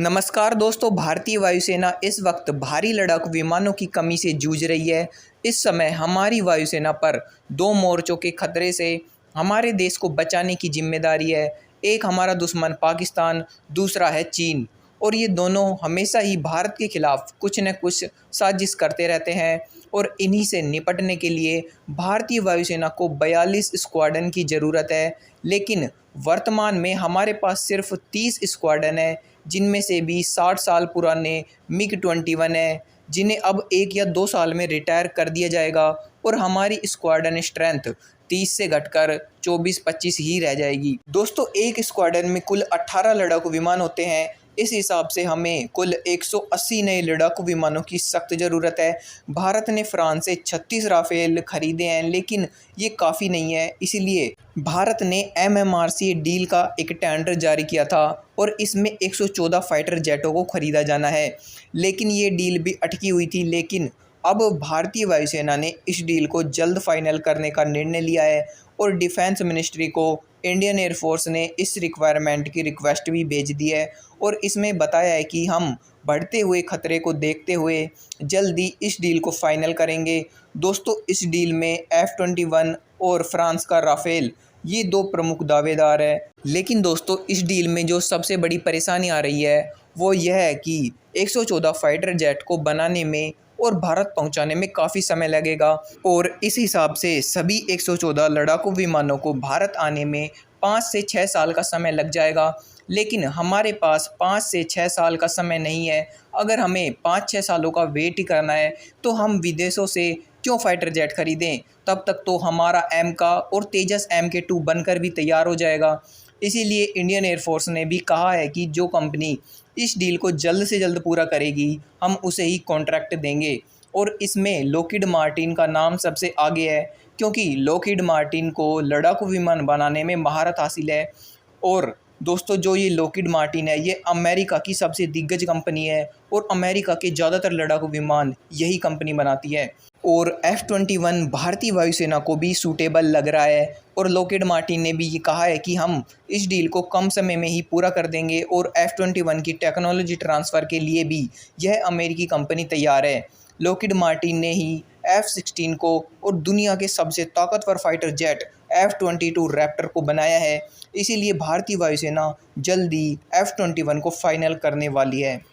नमस्कार दोस्तों। भारतीय वायुसेना इस वक्त भारी लड़ाकू विमानों की कमी से जूझ रही है। इस समय हमारी वायुसेना पर दो मोर्चों के खतरे से हमारे देश को बचाने की जिम्मेदारी है। एक हमारा दुश्मन पाकिस्तान, दूसरा है चीन। और ये दोनों हमेशा ही भारत के खिलाफ कुछ न कुछ साजिश करते रहते हैं। और इन्हीं से निपटने के लिए भारतीय वायुसेना को 42 स्क्वाड्रन की ज़रूरत है। लेकिन वर्तमान में हमारे पास सिर्फ 30 स्क्वाड्रन है, जिनमें से भी 60 साल पुराने मिग-21 है, जिन्हें अब 1 या 2 साल में रिटायर कर दिया जाएगा। और हमारी स्क्वाड्रन स्ट्रेंथ 30 से घटकर 24-25 ही रह जाएगी। दोस्तों, एक स्क्वाड्रन में कुल 18 लड़ाकू विमान होते हैं। इस हिसाब से हमें कुल 180 नए लड़ाकू विमानों की सख्त ज़रूरत है। भारत ने फ्रांस से 36 राफेल खरीदे हैं, लेकिन ये काफ़ी नहीं है। इसीलिए भारत ने MMRC डील का एक टेंडर जारी किया था और इसमें 114 फाइटर जेटों को खरीदा जाना है। लेकिन ये डील भी अटकी हुई थी। लेकिन अब भारतीय वायुसेना ने इस डील को जल्द फाइनल करने का निर्णय लिया है और डिफेंस मिनिस्ट्री को इंडियन एयरफोर्स ने इस रिक्वायरमेंट की रिक्वेस्ट भी भेज दी है। और इसमें बताया है कि हम बढ़ते हुए खतरे को देखते हुए जल्दी इस डील को फाइनल करेंगे। दोस्तों, इस डील में F-21 और फ्रांस का राफेल, ये दो प्रमुख दावेदार है। लेकिन दोस्तों, इस डील में जो सबसे बड़ी परेशानी आ रही है वो यह है कि 114 फाइटर जेट को बनाने में और भारत पहुंचाने में काफ़ी समय लगेगा। और इस हिसाब से सभी 114 लड़ाकू विमानों को भारत आने में 5 से 6 साल का समय लग जाएगा। लेकिन हमारे पास 5 से 6 साल का समय नहीं है। अगर हमें 5-6 सालों का वेट ही करना है तो हम विदेशों से क्यों फाइटर जेट खरीदें? तब तक तो हमारा एम का और तेजस MK2 बनकर भी तैयार हो जाएगा। इसीलिए इंडियन एयरफोर्स ने भी कहा है कि जो कंपनी इस डील को जल्द से जल्द पूरा करेगी, हम उसे ही कॉन्ट्रैक्ट देंगे। और इसमें लॉकहीड मार्टिन का नाम सबसे आगे है, क्योंकि लॉकहीड मार्टिन को लड़ाकू विमान बनाने में महारत हासिल है। और दोस्तों, जो ये लॉकहीड मार्टिन है, ये अमेरिका की सबसे दिग्गज कंपनी है और अमेरिका के ज़्यादातर लड़ाकू विमान यही कंपनी बनाती है। और F-21 भारतीय वायुसेना को भी सूटेबल लग रहा है। और लॉकहीड मार्टिन ने भी ये कहा है कि हम इस डील को कम समय में ही पूरा कर देंगे और F-21 की टेक्नोलॉजी ट्रांसफ़र के लिए भी यह अमेरिकी कंपनी तैयार है। लॉकहीड मार्टिन ने ही F-16 को और दुनिया के सबसे ताकतवर फाइटर जेट F-22 रैप्टर को बनाया है। इसीलिए भारतीय वायुसेना जल्दी F-21 को फाइनल करने वाली है।